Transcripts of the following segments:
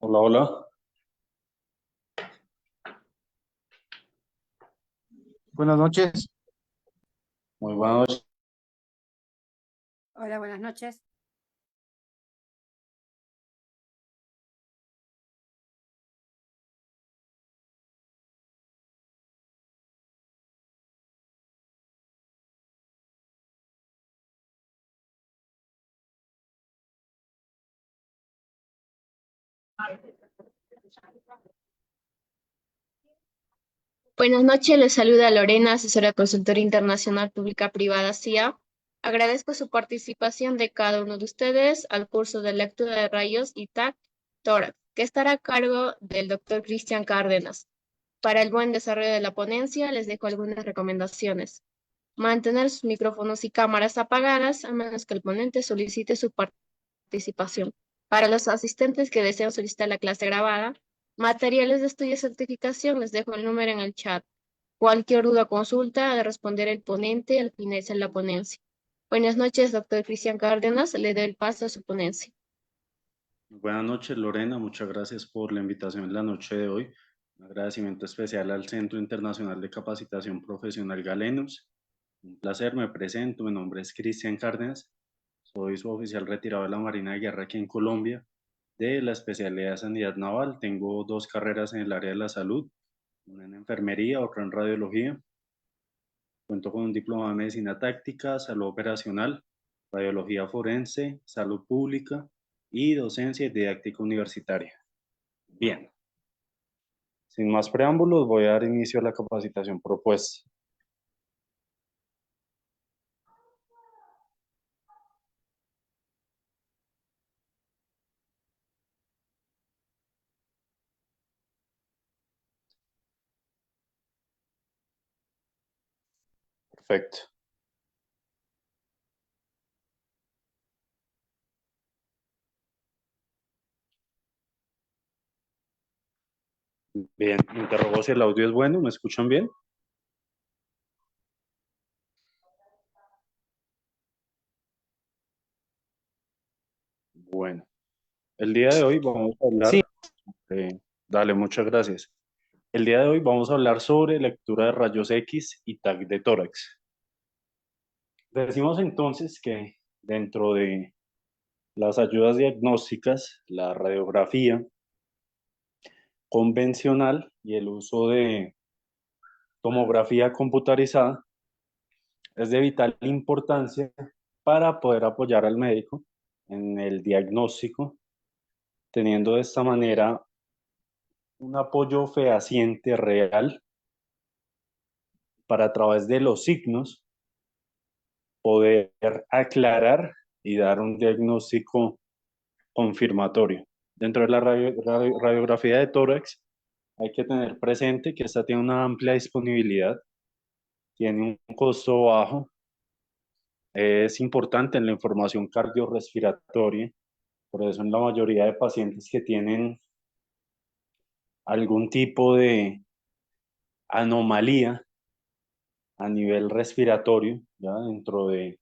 Hola, hola. Buenas noches. Muy buenas noches. Hola, buenas noches. Buenas noches, les saluda Lorena, asesora de consultoría internacional pública privada CIA. Agradezco su participación de cada uno de ustedes al curso de lectura de rayos y TAC tórax, que estará a cargo del doctor Cristian Cárdenas. Para el buen desarrollo de la ponencia, les dejo algunas recomendaciones. Mantener sus micrófonos y cámaras apagadas, a menos que el ponente solicite su participación. Para los asistentes que desean solicitar la clase grabada, materiales de estudio y certificación, les dejo el número en el chat. Cualquier duda o consulta, ha de responder el ponente al finalizar la ponencia. Buenas noches, doctor Cristian Cárdenas. Le doy el paso a su ponencia. Buenas noches, Lorena. Muchas gracias por la invitación en la noche de hoy. Un agradecimiento especial al Centro Internacional de Capacitación Profesional Galenos. Un placer, me presento. Mi nombre es Cristian Cárdenas. Soy su oficial retirado de la Marina de Guerra aquí en Colombia, de la especialidad de Sanidad Naval. Tengo dos carreras en el área de la salud, una en enfermería, otra en radiología. Cuento con un diploma de medicina táctica, salud operacional, radiología forense, salud pública y docencia y didáctica universitaria. Bien, sin más preámbulos, voy a dar inicio a la capacitación propuesta. Perfecto. Bien, me interrogo si el audio es bueno, ¿me escuchan bien? Bueno, el día de hoy vamos a Sí, hablar, dale, muchas gracias. El día de hoy vamos a hablar sobre lectura de rayos X y TAC de tórax. Decimos entonces que dentro de las ayudas diagnósticas, la radiografía convencional y el uso de tomografía computarizada es de vital importancia para poder apoyar al médico en el diagnóstico, teniendo de esta manera un apoyo fehaciente real para a través de los signos poder aclarar y dar un diagnóstico confirmatorio. Dentro de la radiografía de tórax hay que tener presente que esta tiene una amplia disponibilidad, tiene un costo bajo, es importante en la información cardiorrespiratoria, por eso en la mayoría de pacientes que tienen algún tipo de anomalía a nivel respiratorio, ya dentro de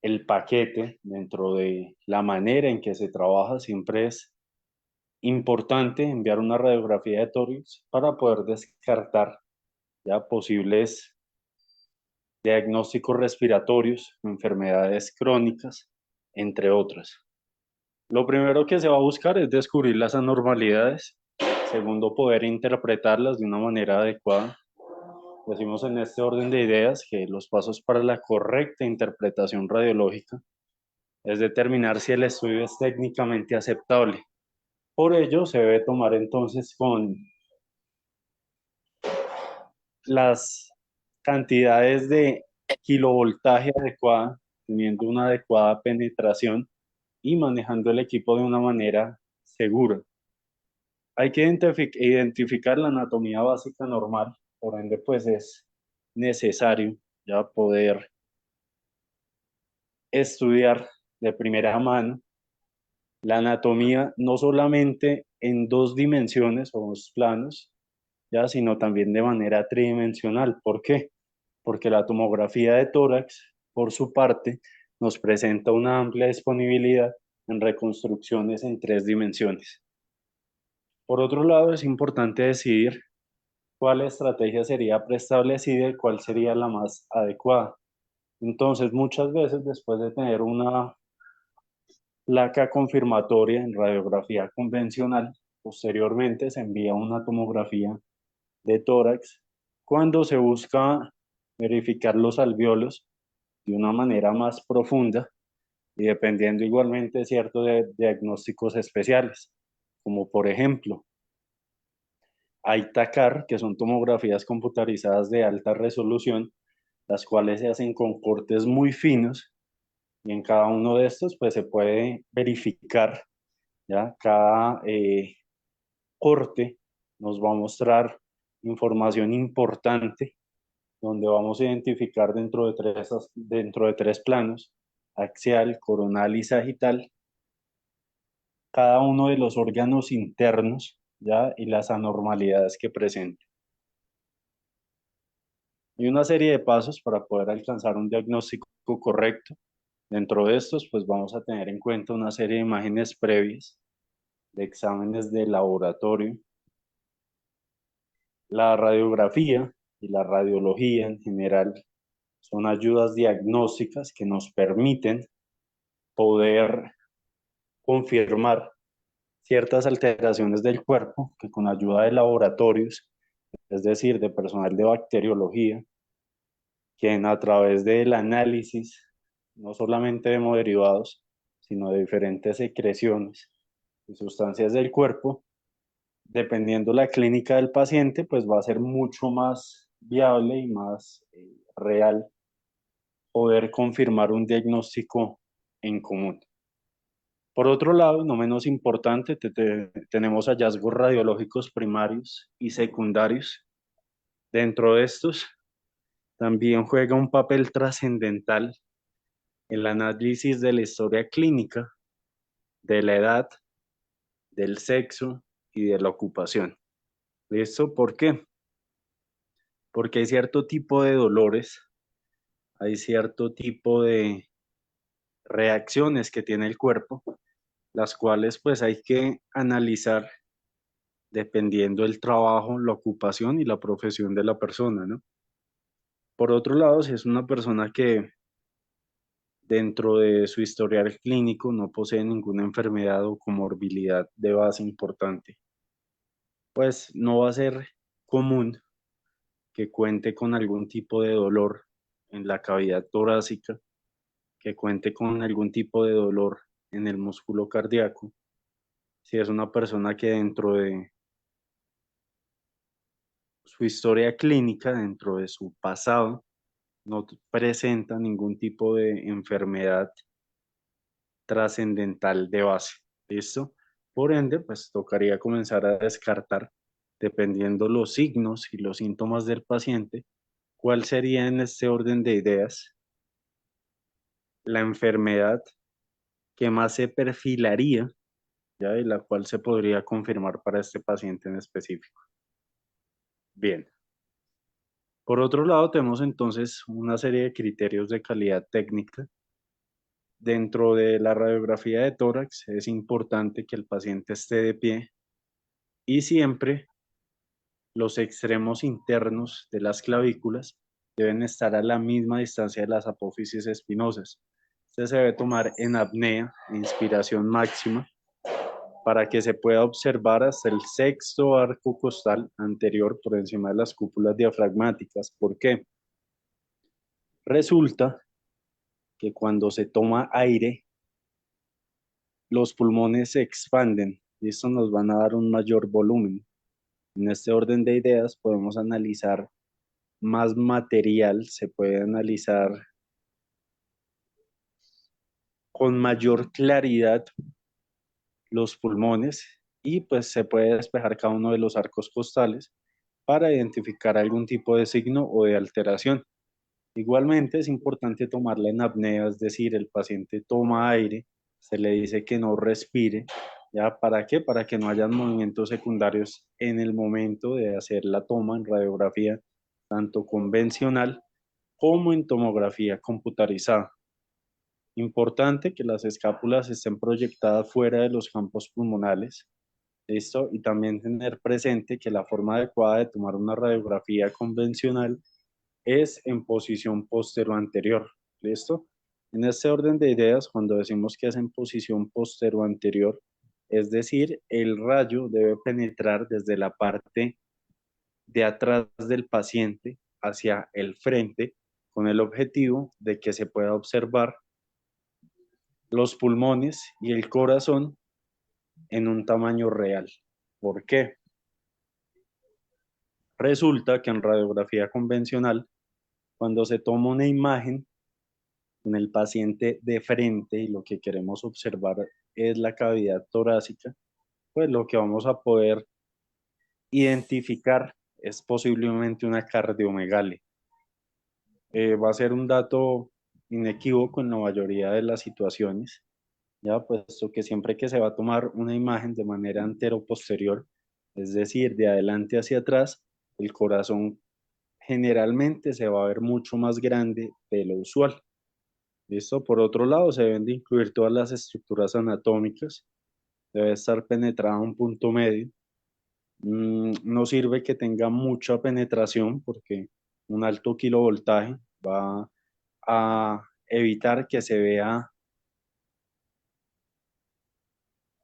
el paquete, dentro de la manera en que se trabaja, siempre es importante enviar una radiografía de tórax para poder descartar ya posibles diagnósticos respiratorios, enfermedades crónicas, entre otras. Lo primero que se va a buscar es descubrir las anormalidades. Segundo, poder interpretarlas de una manera adecuada. Decimos en este orden de ideas que los pasos para la correcta interpretación radiológica es determinar si el estudio es técnicamente aceptable. Por ello, se debe tomar entonces con las cantidades de kilovoltaje adecuada, teniendo una adecuada penetración y manejando el equipo de una manera segura. Hay que identificar la anatomía básica normal, por ende pues es necesario ya poder estudiar de primera mano la anatomía no solamente en dos dimensiones o dos planos, ya, sino también de manera tridimensional. ¿Por qué? Porque la tomografía de tórax, por su parte, nos presenta una amplia disponibilidad en reconstrucciones en tres dimensiones. Por otro lado, es importante decidir cuál estrategia sería preestablecida y cuál sería la más adecuada. Entonces, muchas veces después de tener una placa confirmatoria en radiografía convencional, posteriormente se envía una tomografía de tórax cuando se busca verificar los alvéolos de una manera más profunda y dependiendo igualmente ciertos diagnósticos especiales, como por ejemplo, hay TACAR, que son tomografías computarizadas de alta resolución, las cuales se hacen con cortes muy finos y en cada uno de estos pues se puede verificar, ¿ya? Cada corte nos va a mostrar información importante donde vamos a identificar dentro de tres planos, axial, coronal y sagital, cada uno de los órganos internos, ¿ya? Y las anormalidades que presenta. Hay una serie de pasos para poder alcanzar un diagnóstico correcto. Dentro de estos, pues vamos a tener en cuenta una serie de imágenes previas, de exámenes de laboratorio, la radiografía y la radiología en general son ayudas diagnósticas que nos permiten poder confirmar ciertas alteraciones del cuerpo que con ayuda de laboratorios, es decir, de personal de bacteriología, quien a través del análisis, no solamente de hemoderivados, sino de diferentes secreciones y sustancias del cuerpo, dependiendo la clínica del paciente, pues va a ser mucho más viable y más real poder confirmar un diagnóstico en común. Por otro lado, no menos importante, tenemos hallazgos radiológicos primarios y secundarios. Dentro de estos, también juega un papel trascendental el análisis de la historia clínica, de la edad, del sexo y de la ocupación. ¿Listo? ¿Por qué? Porque hay cierto tipo de dolores, hay cierto tipo de reacciones que tiene el cuerpo, las cuales pues hay que analizar dependiendo del trabajo, la ocupación y la profesión de la persona, ¿no? Por otro lado, si es una persona que dentro de su historial clínico no posee ninguna enfermedad o comorbilidad de base importante, pues no va a ser común que cuente con algún tipo de dolor en la cavidad torácica, que cuente con algún tipo de dolor en el músculo cardíaco. Si es una persona que dentro de su historia clínica, dentro de su pasado, no presenta ningún tipo de enfermedad trascendental de base. ¿Listo? Por ende, pues tocaría comenzar a descartar, dependiendo los signos y los síntomas del paciente, cuál sería en este orden de ideas la enfermedad que más se perfilaría, ya, y la cual se podría confirmar para este paciente en específico. Bien. Por otro lado, tenemos entonces una serie de criterios de calidad técnica. Dentro de la radiografía de tórax es importante que el paciente esté de pie y siempre los extremos internos de las clavículas deben estar a la misma distancia de las apófisis espinosas. Este se debe tomar en apnea, inspiración máxima, para que se pueda observar hasta el sexto arco costal anterior por encima de las cúpulas diafragmáticas. ¿Por qué? Resulta que cuando se toma aire, los pulmones se expanden y esto nos van a dar un mayor volumen. En este orden de ideas podemos analizar más material, se puede analizar con mayor claridad los pulmones y pues se puede despejar cada uno de los arcos costales para identificar algún tipo de signo o de alteración. Igualmente es importante tomarla en apnea, es decir, el paciente toma aire, se le dice que no respire, ¿ya? ¿Para qué? Para que no hayan movimientos secundarios en el momento de hacer la toma en radiografía, tanto convencional como en tomografía computarizada. Importante que las escápulas estén proyectadas fuera de los campos pulmonales, ¿Listo? Y también tener presente que la forma adecuada de tomar una radiografía convencional es en posición postero anterior. ¿Listo? En este orden de ideas, cuando decimos que es en posición postero anterior, es decir, el rayo debe penetrar desde la parte de atrás del paciente hacia el frente con el objetivo de que se pueda observar los pulmones y el corazón en un tamaño real. ¿Por qué? Resulta que en radiografía convencional, cuando se toma una imagen con el paciente de frente y lo que queremos observar es la cavidad torácica, pues lo que vamos a poder identificar es posiblemente una cardiomegalia. Va a ser un dato inequívoco en la mayoría de las situaciones, ya puesto que siempre que se va a tomar una imagen de manera antero-posterior, es decir, de adelante hacia atrás, el corazón generalmente se va a ver mucho más grande de lo usual. ¿Listo? Por otro lado, se deben de incluir todas las estructuras anatómicas, debe estar penetrada a un punto medio. No sirve que tenga mucha penetración porque un alto kilovoltaje va a evitar que se vea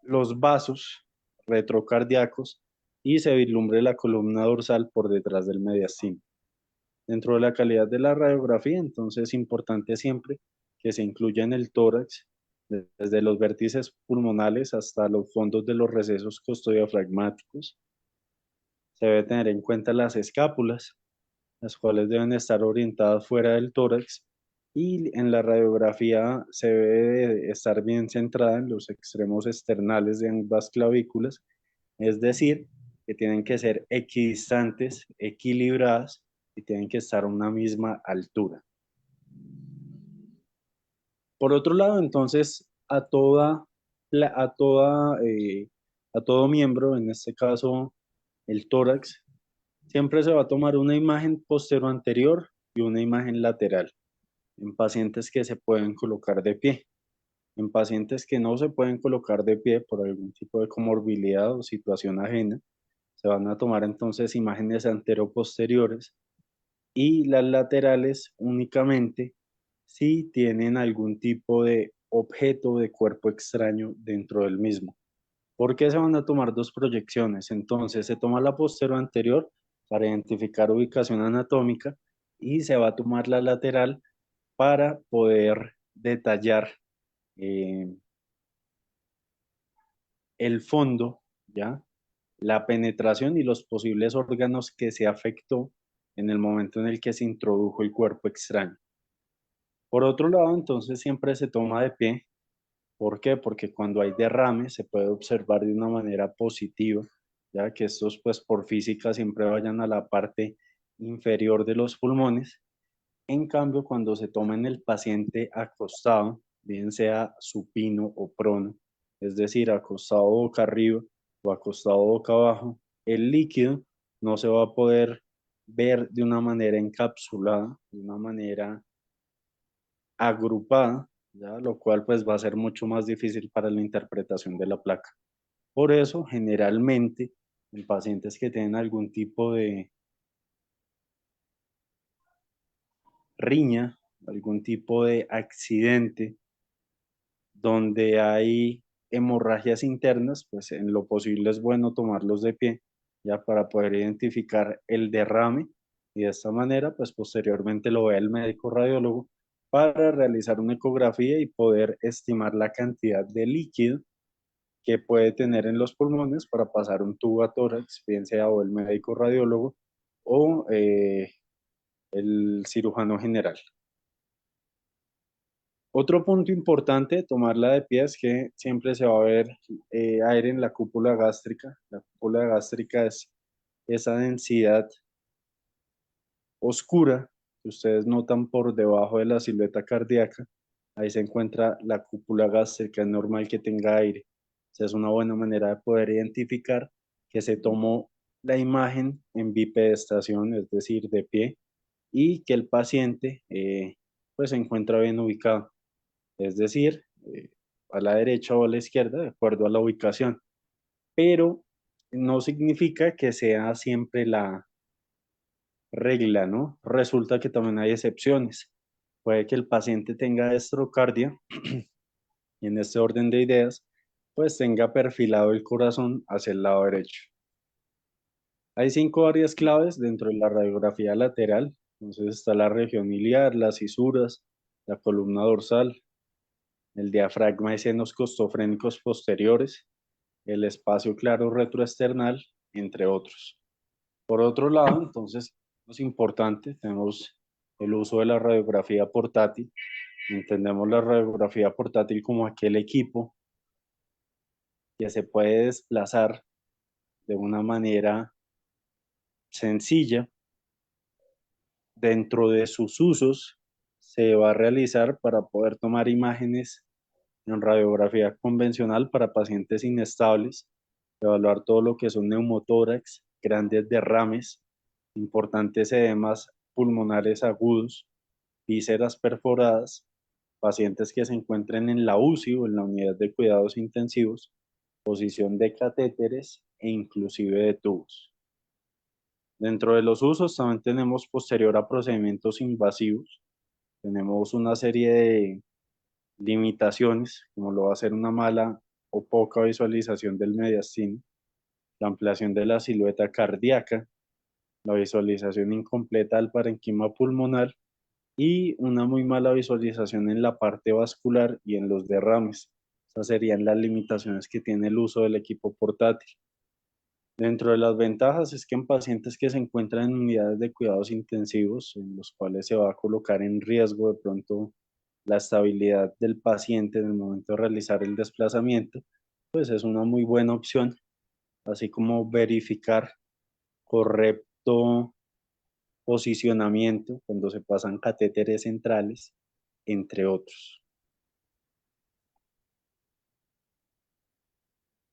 los vasos retrocardíacos y se vislumbre la columna dorsal por detrás del mediastino. Dentro de la calidad de la radiografía, entonces es importante siempre que se incluya en el tórax, desde los vértices pulmonales hasta los fondos de los recesos costodiafragmáticos. Se debe tener en cuenta las escápulas, las cuales deben estar orientadas fuera del tórax, y en la radiografía se debe de estar bien centrada en los extremos externales de ambas clavículas, es decir, que tienen que ser equidistantes, equilibradas y tienen que estar a una misma altura. Por otro lado, entonces, a todo miembro, en este caso el tórax, siempre se va a tomar una imagen postero anterior y una imagen lateral en pacientes que se pueden colocar de pie. En pacientes que no se pueden colocar de pie por algún tipo de comorbilidad o situación ajena, se van a tomar entonces imágenes antero-posteriores y las laterales únicamente si tienen algún tipo de objeto de cuerpo extraño dentro del mismo. ¿Por qué se van a tomar dos proyecciones? Entonces se toma la postero anterior para identificar ubicación anatómica y se va a tomar la lateral para poder detallar eh, el fondo, ¿ya? La penetración y los posibles órganos que se afectó en el momento en el que se introdujo el cuerpo extraño. Por otro lado, entonces siempre se toma de pie. ¿Por qué? Porque cuando hay derrame se puede observar de una manera positiva, ya que estos pues por física siempre vayan a la parte inferior de los pulmones. En cambio, cuando se toma en el paciente acostado, bien sea supino o prono, es decir, acostado boca arriba o acostado boca abajo, el líquido no se va a poder ver de una manera encapsulada, de una manera agrupada, ¿ya? Lo cual pues va a ser mucho más difícil para la interpretación de la placa. Por eso, generalmente, en pacientes que tienen algún tipo de riña, algún tipo de accidente, donde hay hemorragias internas, pues en lo posible es bueno tomarlos de pie, ya para poder identificar el derrame y de esta manera, pues posteriormente lo vea el médico radiólogo para realizar una ecografía y poder estimar la cantidad de líquido que puede tener en los pulmones para pasar un tubo a tórax, bien sea o el médico radiólogo o el cirujano general. Otro punto importante de tomarla de pie es que siempre se va a ver aire en la cúpula gástrica. La cúpula gástrica es esa densidad oscura que ustedes notan por debajo de la silueta cardíaca. Ahí se encuentra la cúpula gástrica, es normal que tenga aire. O sea, es una buena manera de poder identificar que se tomó la imagen en bipedestación, es decir, de pie, y que el paciente pues se encuentra bien ubicado, es decir, a la derecha o a la izquierda, de acuerdo a la ubicación. Pero no significa que sea siempre la regla, ¿no? Resulta que también hay excepciones. Puede que el paciente tenga estrocardia y en este orden de ideas, pues tenga perfilado el corazón hacia el lado derecho. Hay 5 áreas claves dentro de la radiografía lateral. Entonces está la región iliar, las cisuras, la columna dorsal, el diafragma y senos costofrénicos posteriores, el espacio claro retroesternal, entre otros. Por otro lado, entonces, es importante, tenemos el uso de la radiografía portátil. Entendemos la radiografía portátil como aquel equipo que se puede desplazar de una manera sencilla dentro de sus usos. Se va a realizar para poder tomar imágenes en radiografía convencional para pacientes inestables, evaluar todo lo que son neumotórax, grandes derrames, importantes edemas pulmonares agudos, vísceras perforadas, pacientes que se encuentren en la UCI o en la unidad de cuidados intensivos, posición de catéteres e inclusive de tubos. Dentro de los usos también tenemos posterior a procedimientos invasivos, tenemos una serie de limitaciones, como lo va a ser una mala o poca visualización del mediastino, la ampliación de la silueta cardíaca, la visualización incompleta del parenquima pulmonar y una muy mala visualización en la parte vascular y en los derrames. Esas serían las limitaciones que tiene el uso del equipo portátil. Dentro de las ventajas es que en pacientes que se encuentran en unidades de cuidados intensivos, en los cuales se va a colocar en riesgo de pronto la estabilidad del paciente en el momento de realizar el desplazamiento, pues es una muy buena opción, así como verificar correcto posicionamiento cuando se pasan catéteres centrales, entre otros.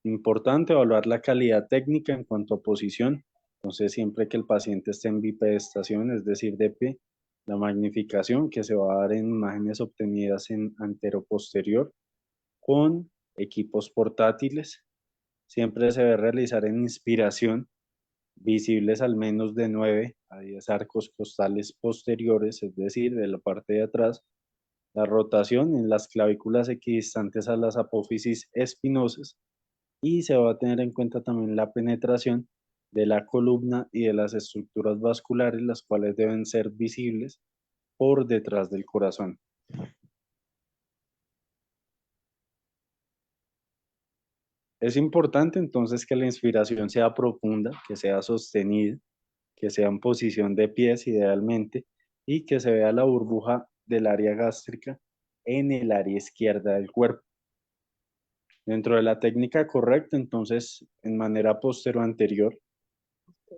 Importante evaluar la calidad técnica en cuanto a posición. Entonces, siempre que el paciente esté en bipedestación, es decir, de pie, la magnificación que se va a dar en imágenes obtenidas en antero-posterior con equipos portátiles. Siempre se debe realizar en inspiración, visibles al menos de 9 a 10 arcos costales posteriores, es decir, de la parte de atrás. La rotación en las clavículas equidistantes a las apófisis espinosas y se va a tener en cuenta también la penetración de la columna y de las estructuras vasculares, las cuales deben ser visibles por detrás del corazón. Es importante entonces que la inspiración sea profunda, que sea sostenida, que sea en posición de pies idealmente y que se vea la burbuja del área gástrica en el área izquierda del cuerpo. Dentro de la técnica correcta, entonces, en manera posterior anterior,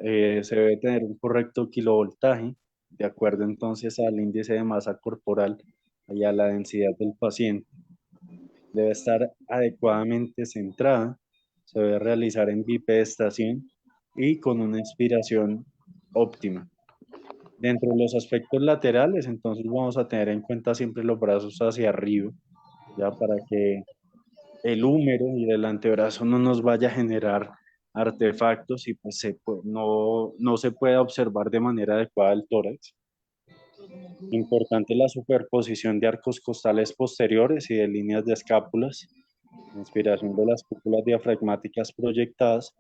se debe tener un correcto kilovoltaje, de acuerdo entonces al índice de masa corporal y a la densidad del paciente. Debe estar adecuadamente centrada, se debe realizar en bipedestación y con una inspiración óptima. Dentro de los aspectos laterales, entonces vamos a tener en cuenta siempre los brazos hacia arriba, ya para que el húmero y el antebrazo no nos vaya a generar artefactos y pues no se pueda observar de manera adecuada el tórax. Importante la superposición de arcos costales posteriores y de líneas de escápulas, inspiración de las cúpulas diafragmáticas proyectadas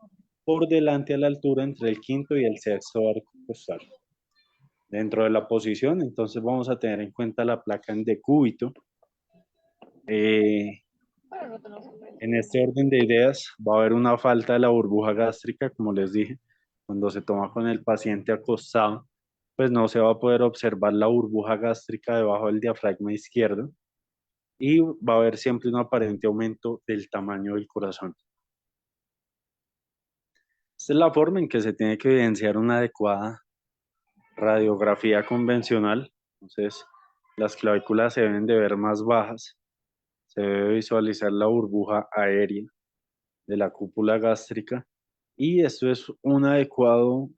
por delante a la altura entre el quinto y el sexto arco costal. Dentro de la posición, entonces vamos a tener en cuenta la placa en decúbito. En este orden de ideas va a haber una falta de la burbuja gástrica, como les dije, cuando se toma con el paciente acostado, pues no se va a poder observar la burbuja gástrica debajo del diafragma izquierdo y va a haber siempre un aparente aumento del tamaño del corazón. Esta es la forma en que se tiene que evidenciar una adecuada radiografía convencional. Entonces, las clavículas se deben de ver más bajas, se debe visualizar la burbuja aérea de la cúpula gástrica y esto es un adecuado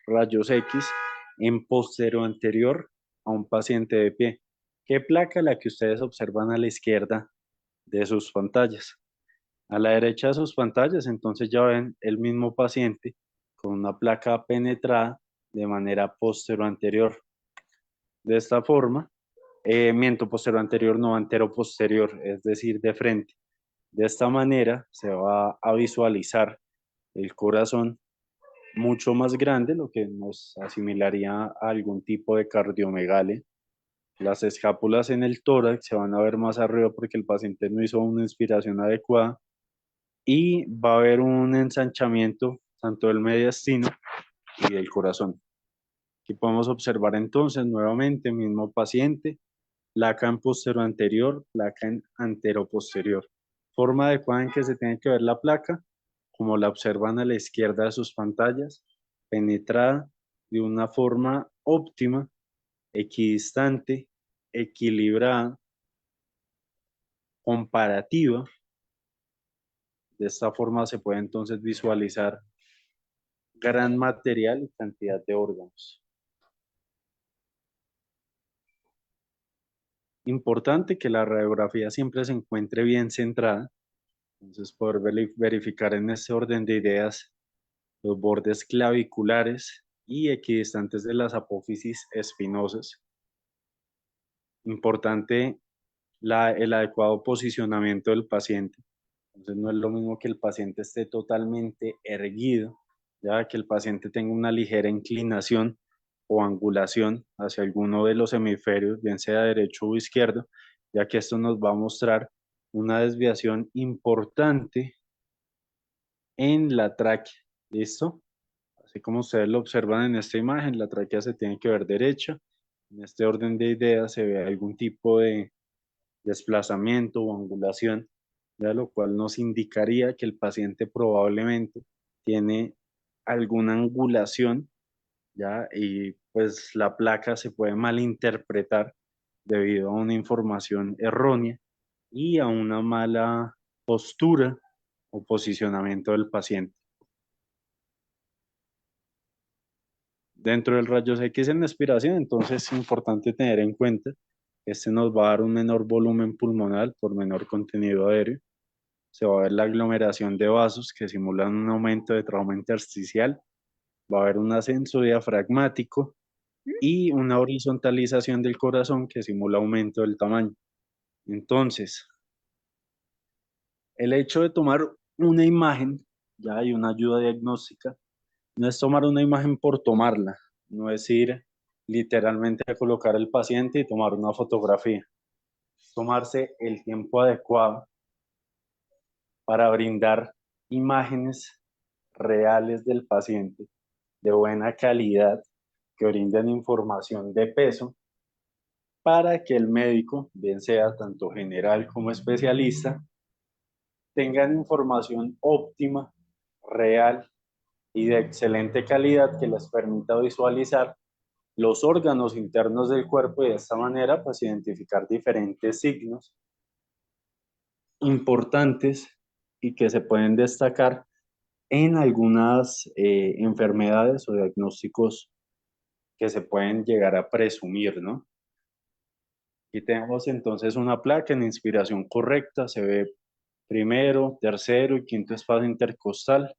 rayos X en posterior anterior a un paciente de pie. ¿Qué placa? La que ustedes observan a la izquierda de sus pantallas. A la derecha de sus pantallas, entonces ya ven el mismo paciente con una placa penetrada de manera posterior-anterior. De esta forma, miento posterior-anterior, no antero-posterior, es decir, de frente. De esta manera se va a visualizar el corazón mucho más grande, lo que nos asimilaría a algún tipo de cardiomegalia. Las escápulas en el tórax se van a ver más arriba porque el paciente no hizo una inspiración adecuada y va a haber un ensanchamiento tanto del mediastino y del corazón. Aquí podemos observar entonces nuevamente mismo paciente, placa en posterior anterior, placa en antero posterior. Forma adecuada en que se tiene que ver la placa, como la observan a la izquierda de sus pantallas, penetrada de una forma óptima, equidistante, equilibrada, comparativa. De esta forma se puede entonces visualizar gran material y cantidad de órganos. Importante que la radiografía siempre se encuentre bien centrada, entonces poder verificar en este orden de ideas los bordes claviculares y equidistantes de las apófisis espinosas. Importante el adecuado posicionamiento del paciente. Entonces no es lo mismo que el paciente esté totalmente erguido, ya que el paciente tenga una ligera inclinación o angulación hacia alguno de los hemisferios, bien sea derecho o izquierdo, ya que esto nos va a mostrar una desviación importante en la tráquea. ¿Listo? Así como ustedes lo observan en esta imagen, la tráquea se tiene que ver derecha. En este orden de ideas se ve algún tipo de desplazamiento o angulación, ya lo cual nos indicaría que el paciente probablemente tiene alguna angulación, ya, y pues la placa se puede malinterpretar debido a una información errónea y a una mala postura o posicionamiento del paciente. Dentro del rayos X en expiración, entonces es importante tener en cuenta que este nos va a dar un menor volumen pulmonar por menor contenido aéreo. Se va a ver la aglomeración de vasos que simulan un aumento de trauma intersticial. Va a haber un ascenso diafragmático y una horizontalización del corazón que simula aumento del tamaño. Entonces, el hecho de tomar una imagen, ya hay una ayuda diagnóstica, no es tomar una imagen por tomarla, no es ir literalmente a colocar al paciente y tomar una fotografía. Tomarse el tiempo adecuado para brindar imágenes reales del paciente de buena calidad que brinden información de peso para que el médico, bien sea tanto general como especialista, tengan información óptima, real y de excelente calidad que les permita visualizar los órganos internos del cuerpo y de esta manera pues identificar diferentes signos importantes y que se pueden destacar en algunas enfermedades o diagnósticos que se pueden llegar a presumir, ¿no? Aquí tenemos entonces una placa en inspiración correcta, se ve primero, tercero y quinto espacio intercostal,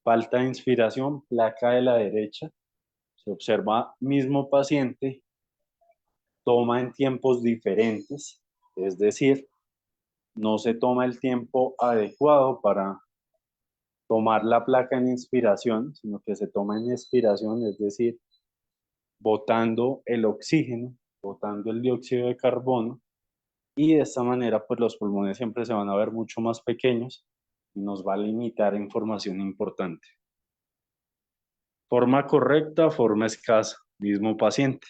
falta de inspiración, placa de la derecha, se observa mismo paciente, toma en tiempos diferentes, es decir, no se toma el tiempo adecuado para tomar la placa en inspiración, sino que se toma en expiración, es decir, botando el oxígeno, botando el dióxido de carbono, y de esta manera pues los pulmones siempre se van a ver mucho más pequeños y nos va a limitar información importante. Forma correcta, forma escasa, mismo paciente.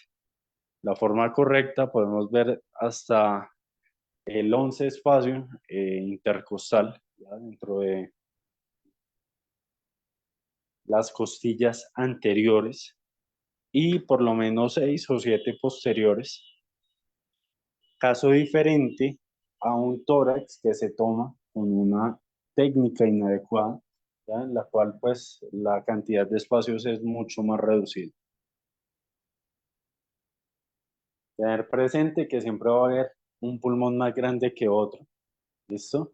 La forma correcta podemos ver hasta el 11 espacio intercostal, ¿ya? Dentro de las costillas anteriores y por lo menos 6 o 7 posteriores. Caso diferente a un tórax que se toma con una técnica inadecuada, ¿ya? En la cual pues la cantidad de espacios es mucho más reducida. Tener presente que siempre va a haber un pulmón más grande que otro, ¿listo?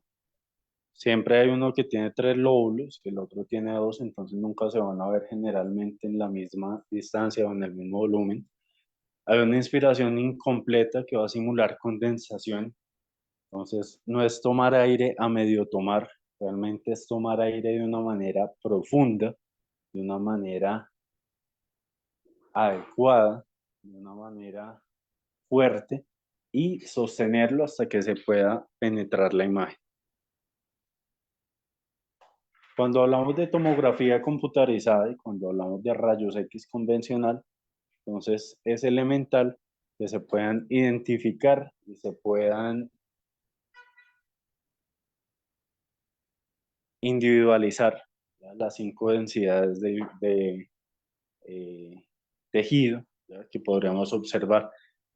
Siempre hay uno que tiene 3 lóbulos, que el otro tiene 2, entonces nunca se van a ver generalmente en la misma distancia o en el mismo volumen. Hay una inspiración incompleta que va a simular condensación. Entonces, no es tomar aire a medio tomar, realmente es tomar aire de una manera profunda, de una manera adecuada, de una manera fuerte y sostenerlo hasta que se pueda penetrar la imagen. Cuando hablamos de tomografía computarizada y cuando hablamos de rayos X convencional, entonces es elemental que se puedan identificar y se puedan individualizar, ¿ya?, las 5 densidades de tejido, ¿ya?, que podríamos observar.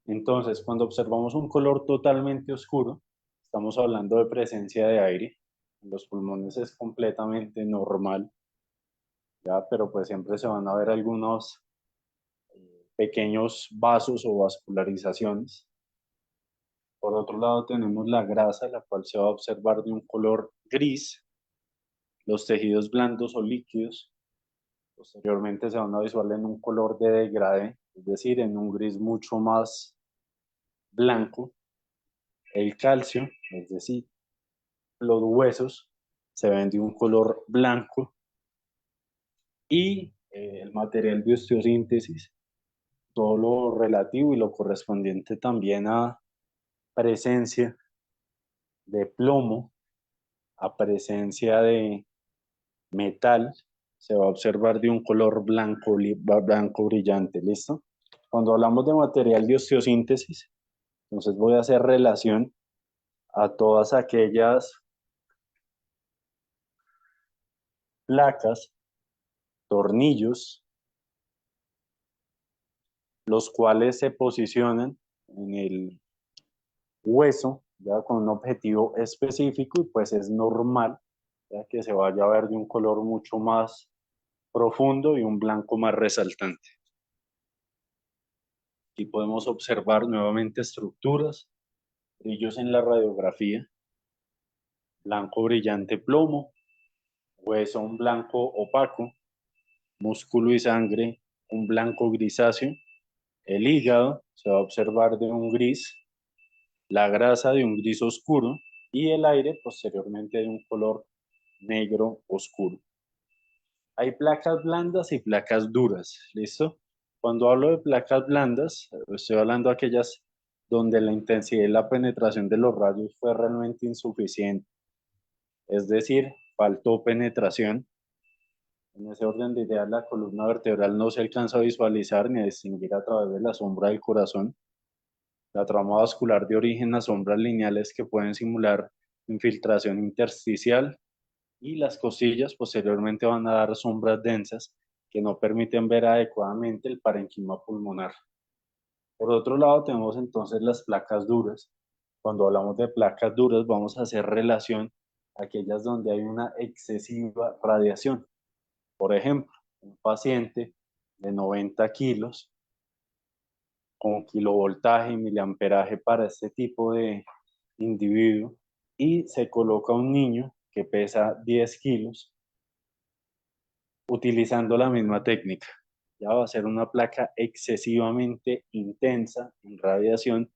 Entonces, cuando observamos un color totalmente oscuro, estamos hablando de presencia de aire. En los pulmones es completamente normal, ¿ya? Pero pues siempre se van a ver algunos pequeños vasos o vascularizaciones. Por otro lado, tenemos la grasa, la cual se va a observar de un color gris. Los tejidos blandos o líquidos posteriormente se van a visualizar en un color de degradé, es decir, en un gris mucho más blanco. El calcio, es decir, los huesos, se ven de un color blanco y el material de osteosíntesis, todo lo relativo y lo correspondiente también a presencia de plomo, a presencia de metal, se va a observar de un color blanco, blanco brillante, ¿listo? Cuando hablamos de material de osteosíntesis, entonces voy a hacer relación a todas aquellas placas, tornillos, los cuales se posicionan en el hueso, ya con un objetivo específico, y pues es normal, ya que se vaya a ver de un color mucho más profundo y un blanco más resaltante. Aquí podemos observar nuevamente estructuras, brillos en la radiografía, blanco brillante plomo, hueso un blanco opaco, músculo y sangre un blanco grisáceo, el hígado se va a observar de un gris, la grasa de un gris oscuro y el aire posteriormente de un color negro oscuro. Hay placas blandas y placas duras, ¿listo? Cuando hablo de placas blandas, estoy hablando de aquellas donde la intensidad y la penetración de los rayos fue realmente insuficiente, es decir, faltó penetración. En ese orden de ideas, la columna vertebral no se alcanza a visualizar ni a distinguir a través de la sombra del corazón. La trama vascular de origen a sombras lineales que pueden simular infiltración intersticial y las costillas posteriormente van a dar sombras densas que no permiten ver adecuadamente el parenquima pulmonar. Por otro lado, tenemos entonces las placas duras. Cuando hablamos de placas duras, vamos a hacer relación a aquellas donde hay una excesiva radiación. Por ejemplo, un paciente de 90 kilos con kilovoltaje y miliamperaje para este tipo de individuo y se coloca un niño que pesa 10 kilos utilizando la misma técnica. Ya va a ser una placa excesivamente intensa en radiación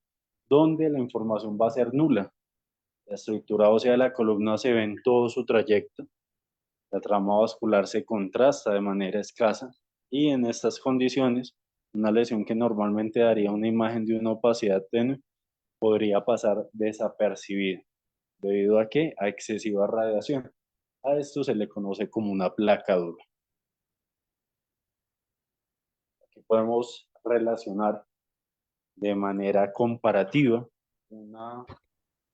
donde la información va a ser nula. La estructura ósea de la columna se ve en todo su trayecto. La trama vascular se contrasta de manera escasa y en estas condiciones una lesión que normalmente daría una imagen de una opacidad tenue podría pasar desapercibida. ¿Debido a qué? A excesiva radiación. A esto se le conoce como una placa dura. Aquí podemos relacionar de manera comparativa una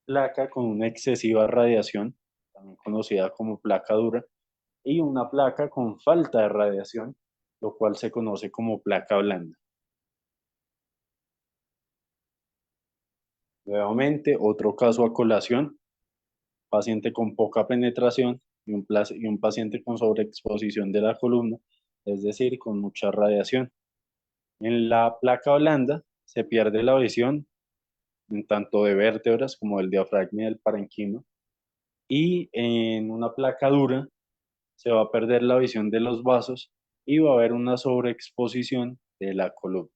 placa con una excesiva radiación, también conocida como placa dura, y una placa con falta de radiación, lo cual se conoce como placa blanda. Nuevamente, otro caso a colación, paciente con poca penetración y un paciente con sobreexposición de la columna, es decir, con mucha radiación. En la placa blanda se pierde la visión en tanto de vértebras como del diafragma y del parenquima. y en una placa dura se va a perder la visión de los vasos y va a haber una sobreexposición de la columna.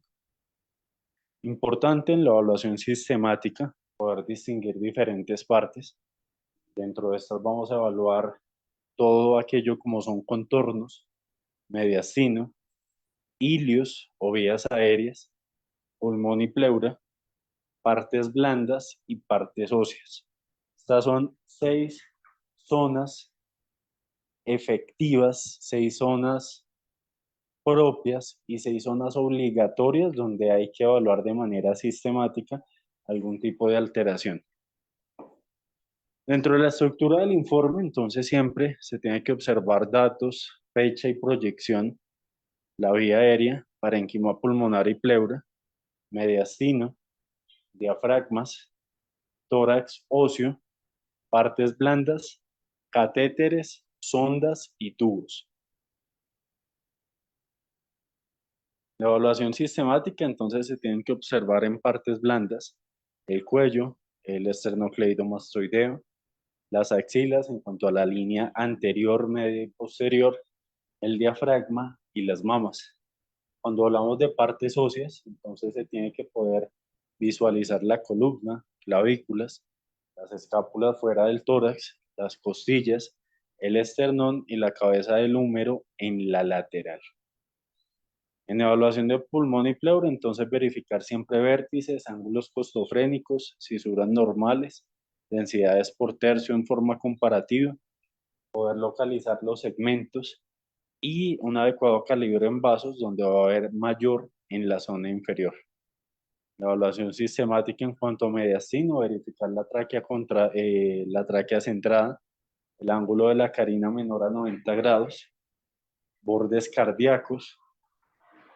Importante en la evaluación sistemática poder distinguir diferentes partes. Dentro de estas vamos a evaluar todo aquello como son contornos, mediastino, ilios o vías aéreas, pulmón y pleura, partes blandas y partes óseas. Estas son 6 zonas efectivas, 6 zonas propias y 6 zonas obligatorias donde hay que evaluar de manera sistemática algún tipo de alteración. Dentro de la estructura del informe, entonces siempre se tiene que observar datos, fecha y proyección, la vía aérea, parénquima pulmonar y pleura, mediastino, diafragmas, tórax óseo, partes blandas, catéteres, sondas y tubos. La evaluación sistemática, entonces, se tienen que observar en partes blandas el cuello, el esternocleidomastoideo, las axilas en cuanto a la línea anterior, media y posterior, el diafragma y las mamas. Cuando hablamos de partes óseas, entonces se tiene que poder visualizar la columna, clavículas, las escápulas fuera del tórax, las costillas, el esternón y la cabeza del húmero en la lateral. En evaluación de pulmón y pleura, entonces verificar siempre vértices, ángulos costofrénicos, cisuras normales, densidades por tercio en forma comparativa, poder localizar los segmentos y un adecuado calibre en vasos donde va a haber mayor en la zona inferior. La evaluación sistemática en cuanto a mediastino, verificar la tráquea centrada, el ángulo de la carina menor a 90 grados, bordes cardíacos,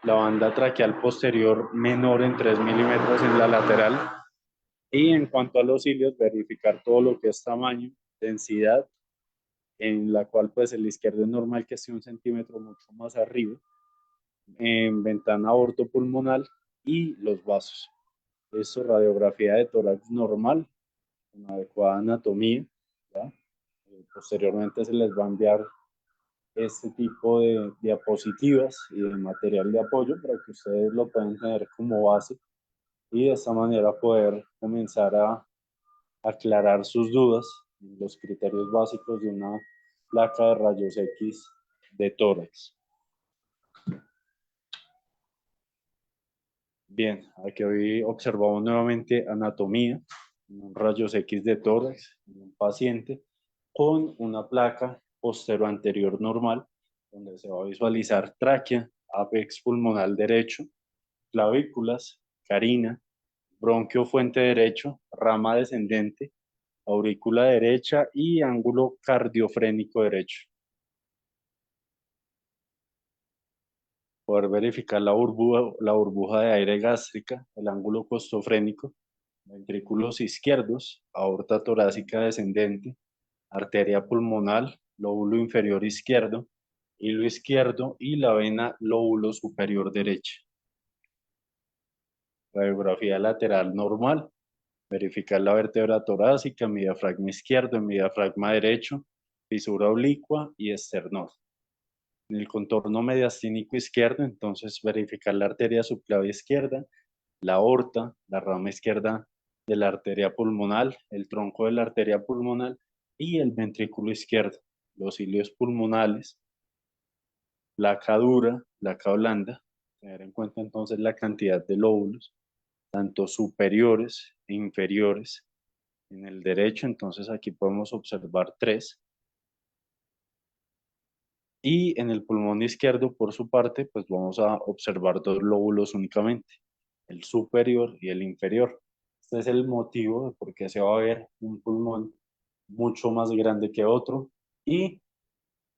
la banda traqueal posterior menor en 3 milímetros en la lateral y en cuanto a los cilios, verificar todo lo que es tamaño, densidad, en la cual pues el izquierdo es normal que esté 1 centímetro mucho más arriba, en ventana ortopulmonar y los vasos. Esto, radiografía de tórax normal, con adecuada anatomía, ¿ya? Posteriormente se les va a enviar este tipo de diapositivas y de material de apoyo para que ustedes lo puedan tener como base y de esta manera poder comenzar a aclarar sus dudas en los criterios básicos de una placa de rayos X de tórax. Bien, aquí hoy observamos nuevamente anatomía, un rayos X de tórax en un paciente con una placa postero-anterior normal, donde se va a visualizar tráquea, apex pulmonar derecho, clavículas, carina, bronquio fuente derecho, rama descendente, aurícula derecha y ángulo cardiofrénico derecho. Poder verificar la burbuja de aire gástrica, el ángulo costofrénico, ventrículos izquierdos, aorta torácica descendente, arteria pulmonar, lóbulo inferior izquierdo, hilo izquierdo y la vena lóbulo superior derecha. Radiografía lateral normal, verificar la vértebra torácica, mi diafragma izquierdo, mi diafragma derecho, fisura oblicua y esternón. En el contorno mediastínico izquierdo, entonces verificar la arteria subclavia izquierda, la aorta, la rama izquierda de la arteria pulmonar, el tronco de la arteria pulmonar y el ventrículo izquierdo, los ilios pulmonares, placa dura, placa blanda, tener en cuenta entonces la cantidad de lóbulos, tanto superiores e inferiores. En el derecho, entonces aquí podemos observar 3. Y en el pulmón izquierdo, por su parte, pues vamos a observar 2 lóbulos únicamente, el superior y el inferior. Este es el motivo de por qué se va a ver un pulmón mucho más grande que otro y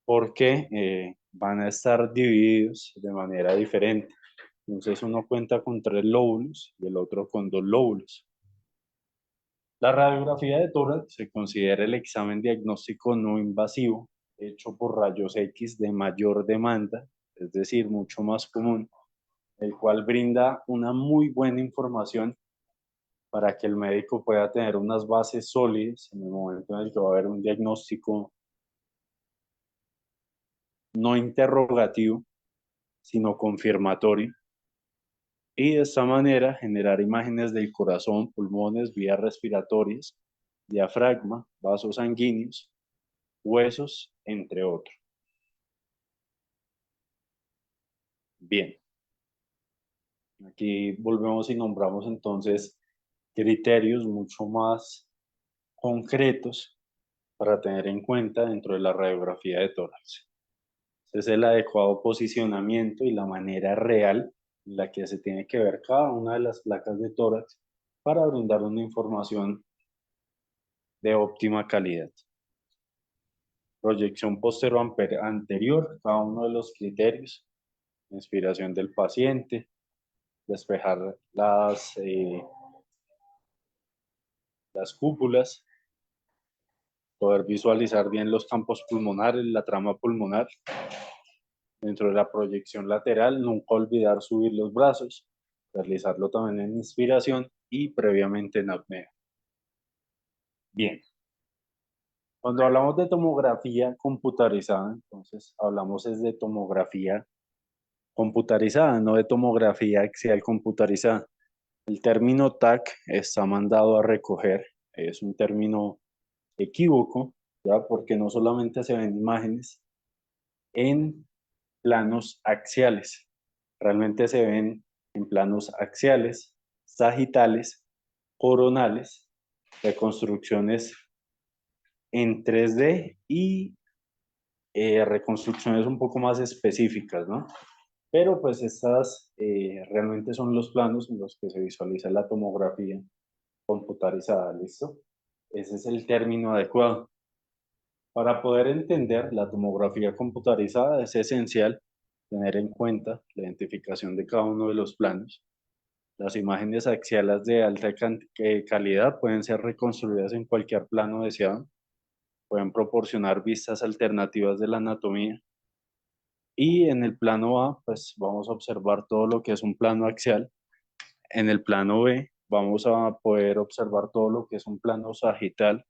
por qué van a estar divididos de manera diferente. Entonces uno cuenta con 3 lóbulos y el otro con 2 lóbulos. La radiografía de tórax se considera el examen diagnóstico no invasivo hecho por rayos X de mayor demanda, es decir, mucho más común, el cual brinda una muy buena información para que el médico pueda tener unas bases sólidas en el momento en el que va a haber un diagnóstico no interrogativo, sino confirmatorio, y de esta manera generar imágenes del corazón, pulmones, vías respiratorias, diafragma, vasos sanguíneos, huesos, entre otros. Bien, aquí volvemos y nombramos entonces criterios mucho más concretos para tener en cuenta dentro de la radiografía de tórax. Este es el adecuado posicionamiento y la manera real en la que se tiene que ver cada una de las placas de tórax para brindar una información de óptima calidad. Proyección anterior, cada uno de los criterios, inspiración del paciente, despejar las cúpulas, poder visualizar bien los campos pulmonares, la trama pulmonar. Dentro de la proyección lateral, nunca olvidar subir los brazos, realizarlo también en inspiración y previamente en apnea. Bien, cuando hablamos de tomografía computarizada, entonces hablamos es de tomografía computarizada, no de tomografía axial computarizada. El término TAC está mandado a recoger, es un término equívoco, ¿ya? Porque no solamente se ven imágenes en planos axiales, realmente se ven en planos axiales, sagitales, coronales, reconstrucciones en 3D y reconstrucciones un poco más específicas, ¿no? Pero pues estas realmente son los planos en los que se visualiza la tomografía computarizada, ¿listo? Ese es el término adecuado. Para poder entender la tomografía computarizada es esencial tener en cuenta la identificación de cada uno de los planos. Las imágenes axiales de alta calidad pueden ser reconstruidas en cualquier plano deseado, pueden proporcionar vistas alternativas de la anatomía. Y en el plano A, pues vamos a observar todo lo que es un plano axial. En el plano B, vamos a poder observar todo lo que es un plano sagital.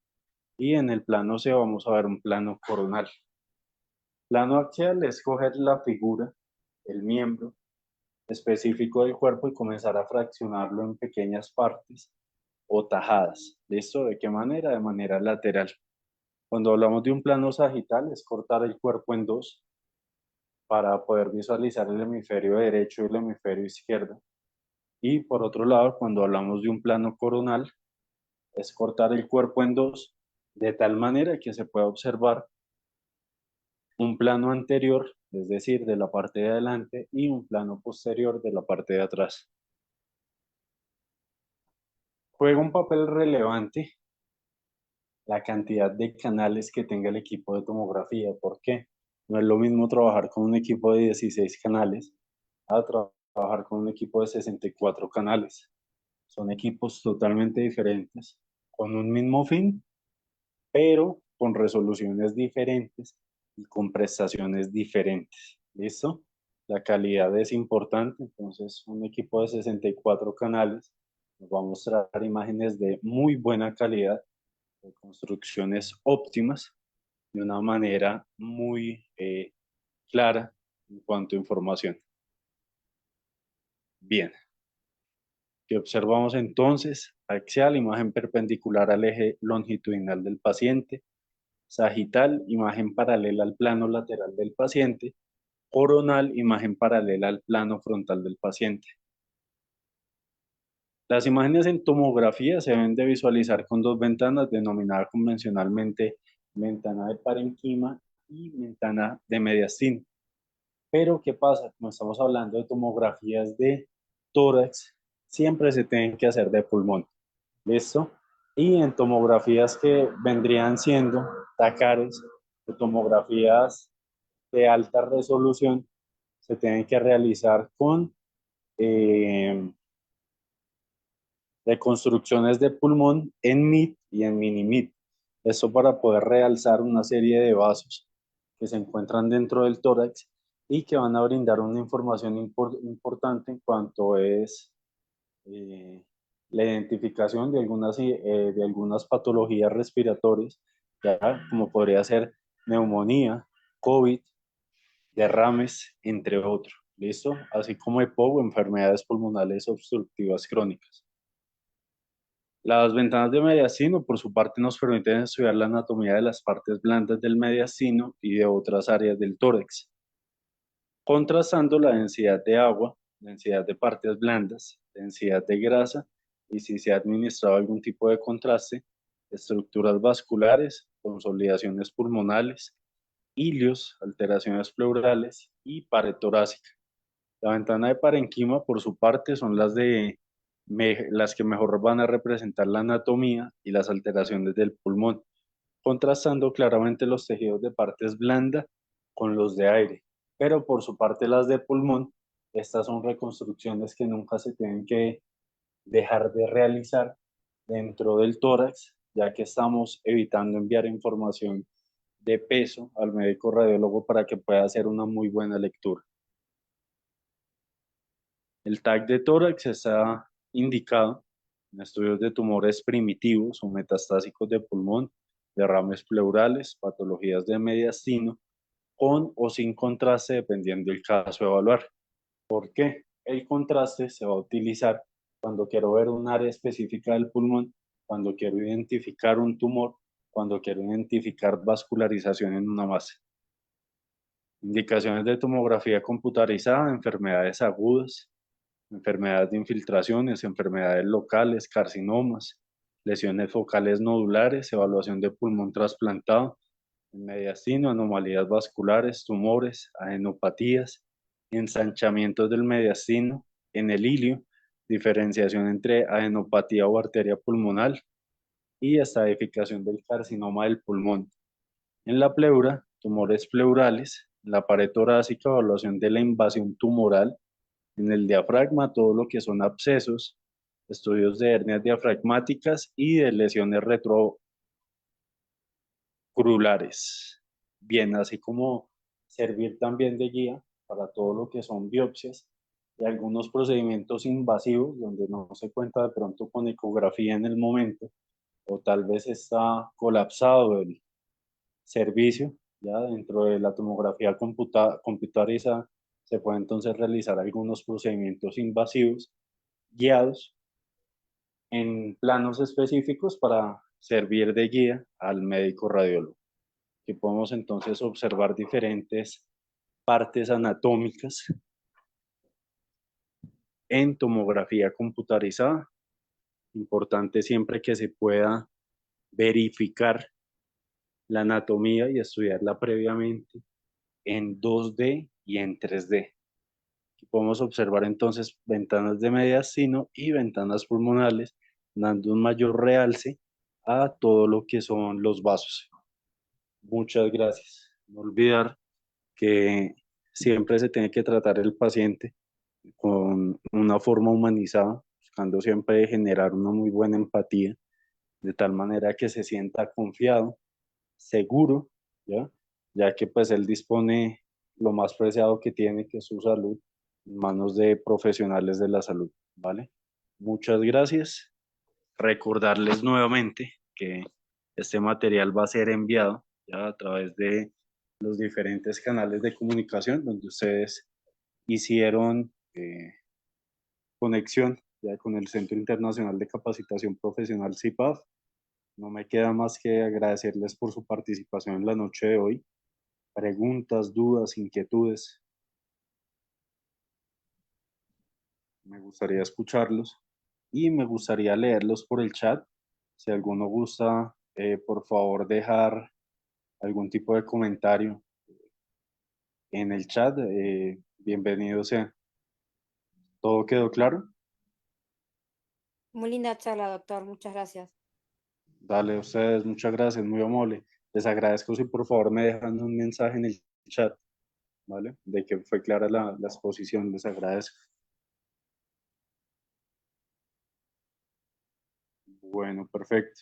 Y en el plano C, vamos a ver un plano coronal. Plano axial es coger la figura, el miembro específico del cuerpo y comenzar a fraccionarlo en pequeñas partes o tajadas. ¿Listo? ¿De qué manera? De manera lateral. Cuando hablamos de un plano sagital, es cortar el cuerpo en dos para poder visualizar el hemisferio derecho y el hemisferio izquierdo. Y por otro lado, cuando hablamos de un plano coronal, es cortar el cuerpo en dos de tal manera que se pueda observar un plano anterior, es decir, de la parte de adelante, y un plano posterior de la parte de atrás. Juega un papel relevante la cantidad de canales que tenga el equipo de tomografía. ¿Por qué? No es lo mismo trabajar con un equipo de 16 canales a trabajar con un equipo de 64 canales. Son equipos totalmente diferentes, con un mismo fin, pero con resoluciones diferentes y con prestaciones diferentes. ¿Listo? La calidad es importante, entonces un equipo de 64 canales nos va a mostrar imágenes de muy buena calidad, de construcciones óptimas, de una manera muy clara en cuanto a información. Bien, ¿qué observamos entonces? Axial, imagen perpendicular al eje longitudinal del paciente. Sagital, imagen paralela al plano lateral del paciente. Coronal, imagen paralela al plano frontal del paciente. Las imágenes en tomografía se deben de visualizar con dos ventanas, denominadas convencionalmente ventana de parenquima y ventana de mediastina. Pero, ¿qué pasa? Como estamos hablando de tomografías de tórax, siempre se tienen que hacer de pulmón. ¿Listo? Y en tomografías que vendrían siendo TACARES o tomografías de alta resolución, se tienen que realizar con reconstrucciones de pulmón en mid y en mini mid. Esto para poder realzar una serie de vasos que se encuentran dentro del tórax y que van a brindar una información importante en cuanto es la identificación de algunas patologías respiratorias, ya como podría ser neumonía, COVID, derrames, entre otros. ¿Listo? Así como EPOC o enfermedades pulmonares obstructivas crónicas. Las ventanas de mediastino, por su parte, nos permiten estudiar la anatomía de las partes blandas del mediastino y de otras áreas del tórax, contrastando la densidad de agua, densidad de partes blandas, densidad de grasa y si se ha administrado algún tipo de contraste, estructuras vasculares, consolidaciones pulmonales, hilios, alteraciones pleurales y pared torácica. La ventana de parenquima, por su parte, son las que mejor van a representar la anatomía y las alteraciones del pulmón, contrastando claramente los tejidos de partes blanda con los de aire. Pero por su parte, las de pulmón, estas son reconstrucciones que nunca se tienen que dejar de realizar dentro del tórax, ya que estamos evitando enviar información de peso al médico radiólogo para que pueda hacer una muy buena lectura. El TAC de tórax está indicado en estudios de tumores primitivos o metastásicos de pulmón, derrames pleurales, patologías de mediastino, con o sin contraste dependiendo del caso a evaluar. ¿Por qué? El contraste se va a utilizar cuando quiero ver un área específica del pulmón, cuando quiero identificar un tumor, cuando quiero identificar vascularización en una masa. Indicaciones de tomografía computarizada, enfermedades agudas, enfermedades de infiltraciones, enfermedades locales, carcinomas, lesiones focales nodulares, evaluación de pulmón trasplantado, en mediastino, anomalías vasculares, tumores, adenopatías, ensanchamientos del mediastino, en el ilio, diferenciación entre adenopatía o arteria pulmonar y estadificación del carcinoma del pulmón. En la pleura, tumores pleurales, en la pared torácica, evaluación de la invasión tumoral, en el diafragma, todo lo que son abscesos, estudios de hernias diafragmáticas y de lesiones retrocrulares. Bien, así como servir también de guía para todo lo que son biopsias y algunos procedimientos invasivos donde no se cuenta de pronto con ecografía en el momento o tal vez está colapsado el servicio, ya dentro de la tomografía computarizada se puede entonces realizar algunos procedimientos invasivos guiados en planos específicos para servir de guía al médico radiólogo. Que podemos entonces observar diferentes partes anatómicas en tomografía computarizada. Importante siempre que se pueda verificar la anatomía y estudiarla previamente en 2D y en 3D. Aquí podemos observar entonces ventanas de mediastino y ventanas pulmonales, dando un mayor realce a todo lo que son los vasos. Muchas gracias. No olvidar que siempre se tiene que tratar el paciente con una forma humanizada, buscando siempre generar una muy buena empatía, de tal manera que se sienta confiado, seguro, ¿ya? Ya que pues él dispone lo más preciado que tiene, que es su salud, en manos de profesionales de la salud, ¿vale? Muchas gracias. Recordarles nuevamente que este material va a ser enviado ya a través de los diferentes canales de comunicación donde ustedes hicieron conexión ya con el Centro Internacional de Capacitación Profesional CIPAF. No me queda más que agradecerles por su participación en la noche de hoy. Preguntas, dudas, inquietudes. Me gustaría escucharlos y me gustaría leerlos por el chat. Si alguno gusta, por favor, dejar algún tipo de comentario en el chat, bienvenido sea. ¿Todo quedó claro? Muy linda charla, doctor. Muchas gracias. Dale, a ustedes, muchas gracias, muy amable. Les agradezco si por favor me dejan un mensaje en el chat, ¿vale? De que fue clara la exposición, les agradezco. Bueno, perfecto.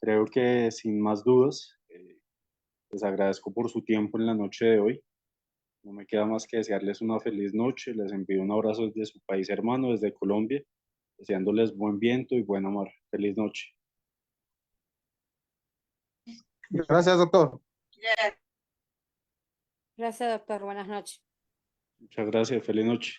Creo que sin más dudas, les agradezco por su tiempo en la noche de hoy. No me queda más que desearles una feliz noche. Les envío un abrazo desde su país hermano, desde Colombia. deseándoles buen viento y buena mar. Feliz noche. Gracias, doctor. Gracias, doctor. Buenas noches. Muchas gracias, feliz noche.